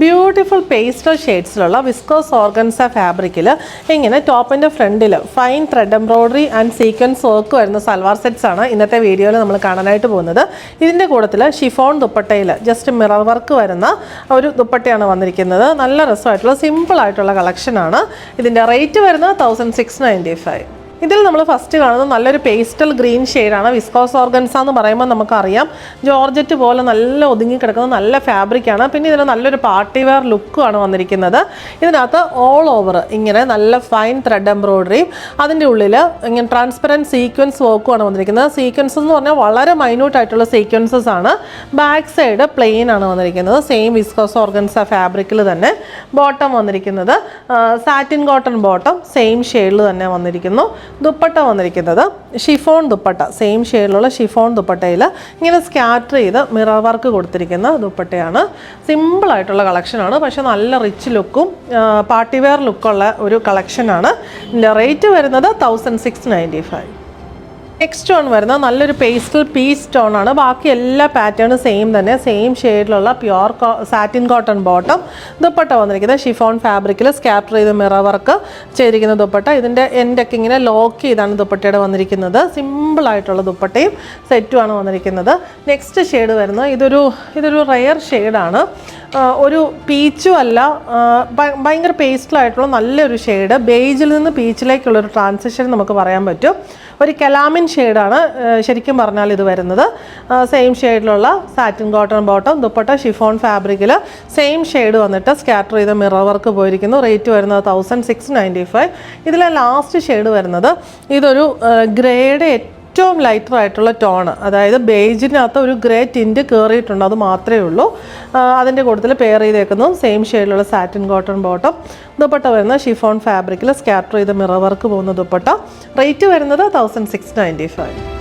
Beautiful pastel ഷെയ്ഡ്സിലുള്ള viscous organza ഫാബ്രിക്കിൽ ഇങ്ങനെ ടോപ്പിൻ്റെ ഫ്രണ്ടിൽ fine thread embroidery and sequence work വരുന്ന സൽവാർ സെറ്റ്സ് ആണ് ഇന്നത്തെ വീഡിയോയിൽ നമ്മൾ കാണാനായിട്ട് പോകുന്നത്. ഇതിൻ്റെ കൂട്ടത്തിൽ ഷിഫോൺ ദുപ്പട്ടയിൽ ജസ്റ്റ് മിറർ വർക്ക് വരുന്ന ഒരു ദുപ്പട്ടയാണ് വന്നിരിക്കുന്നത്. നല്ല രസമായിട്ടുള്ള സിമ്പിളായിട്ടുള്ള കളക്ഷനാണ്. ഇതിൻ്റെ റേറ്റ് വരുന്നത് 1695. ഇതിൽ നമ്മൾ ഫസ്റ്റ് കാണുന്നത് നല്ലൊരു പേസ്റ്റൽ ഗ്രീൻ ഷെയ്ഡാണ്. വിസ്കോസ് ഓർഗൻസ എന്ന് പറയുമ്പോൾ നമുക്കറിയാം ജോർജറ്റ് പോലെ നല്ല ഒതുങ്ങി കിടക്കുന്ന നല്ല ഫാബ്രിക്കാണ്. പിന്നെ ഇതിന് നല്ലൊരു പാർട്ടി വെയർ ലുക്കുമാണ് വന്നിരിക്കുന്നത്. ഇതിനകത്ത് ഓൾ ഓവർ ഇങ്ങനെ നല്ല ഫൈൻ ത്രെഡ് എംബ്രോയ്ഡറിയും അതിൻ്റെ ഉള്ളിൽ ഇങ്ങനെ ട്രാൻസ്പെറൻറ്റ് സീക്വൻസ് വർക്കുമാണ് വന്നിരിക്കുന്നത്. സീക്വൻസ് എന്ന് പറഞ്ഞാൽ വളരെ മൈന്യൂട്ട് ആയിട്ടുള്ള സീക്വൻസസ് ആണ്. ബാക്ക് സൈഡ് പ്ലെയിൻ ആണ് വന്നിരിക്കുന്നത്. സെയിം വിസ്കോസ് ഓർഗൻസ ഫാബ്രിക്കിൽ തന്നെ ബോട്ടം വന്നിരിക്കുന്നത് സാറ്റിൻ കോട്ടൺ ബോട്ടം സെയിം ഷെയ്ഡിൽ തന്നെ വന്നിരിക്കുന്നു. ദുപ്പട്ട വന്നിരിക്കുന്നത് ഷിഫോൺ ദുപ്പട്ട, സെയിം ഷെയ്ഡിലുള്ള ഷിഫോൺ ദുപ്പട്ടയിൽ ഇങ്ങനെ സ്കാറ്റർ ചെയ്ത് മിറർ വർക്ക് കൊടുത്തിരിക്കുന്ന ദുപ്പട്ടയാണ്. സിമ്പിളായിട്ടുള്ള കളക്ഷനാണ്, പക്ഷെ നല്ല റിച്ച് ലുക്കും പാർട്ടി വെയർ ലുക്കുള്ള ഒരു കളക്ഷനാണ്. ഇതിൻ്റെ റേറ്റ് വരുന്നത് 1695. നെക്സ്റ്റ് ടോൺ വരുന്നത് നല്ലൊരു പേസ്റ്റൽ പീച്ച് ടോൺ ആണ്. ബാക്കി എല്ലാ പാറ്റേണും സെയിം തന്നെ, സെയിം ഷെയ്ഡിലുള്ള pure satin cotton bottom. Dupatta വന്നിരിക്കുന്നത് ഷിഫോൺ ഫാബ്രിക്കിൽ സ്കാറ്റർ ചെയ്ത് മിറർ വർക്ക് ചെയ്തിരിക്കുന്ന ദുപ്പട്ട. ഇതിൻ്റെ എൻഡൊക്കെ ഇങ്ങനെ ലോക്ക് ചെയ്താണ് ദുപ്പട്ടയുടെ വന്നിരിക്കുന്നത്. സിമ്പിളായിട്ടുള്ള ദുപ്പട്ടയും സെറ്റുമാണ് വന്നിരിക്കുന്നത്. നെക്സ്റ്റ് ഷെയ്ഡ് വരുന്നത് ഇതൊരു റെയർ ഷെയ്ഡാണ്. ഒരു പീച്ചും അല്ല, ഭയങ്കര പേസ്റ്റലായിട്ടുള്ള നല്ലൊരു ഷെയ്ഡ്. ബേജിൽ നിന്ന് പീച്ചിലേക്കുള്ളൊരു ട്രാൻസിഷൻ നമുക്ക് പറയാൻ പറ്റും. ഒരു കലാമിൻ ഷെയ്ഡാണ് ശരിക്കും പറഞ്ഞാൽ ഇത് വരുന്നത്. സെയിം ഷെയ്ഡിലുള്ള satin cotton bottom, dupatta chiffon ഫാബ്രിക്കിൽ സെയിം ഷെയ്ഡ് വന്നിട്ട് സ്കാറ്റർ ചെയ്ത മിറർ വർക്ക് പോയിരിക്കുന്നു. റേറ്റ് വരുന്നത് 1695. ഇതിലെ ലാസ്റ്റ് ഷെയ്ഡ് വരുന്നത് ഇതൊരു ഗ്രേയുടെ ഏറ്റവും ലൈറ്റർ ആയിട്ടുള്ള ടോണ്, അതായത് ബേജിനകത്ത് ഒരു ഗ്രേ ടിൻറ്റ് കയറിയിട്ടുണ്ട്, അത് മാത്രമേ ഉള്ളൂ. അതിൻ്റെ കൂട്ടത്തിൽ പെയർ ചെയ്തേക്കുന്നു സെയിം ഷെയ്ഡിലുള്ള സാറ്റിൻ കോട്ടൺ ബോട്ടം. ദുപ്പട്ട വരുന്ന ഷിഫോൺ ഫാബ്രിക്കിൽ സ്കാറ്റർ ചെയ്ത മിറർ വർക്ക് പോകുന്ന ദുപ്പട്ട. റേറ്റ് വരുന്നത് 1695.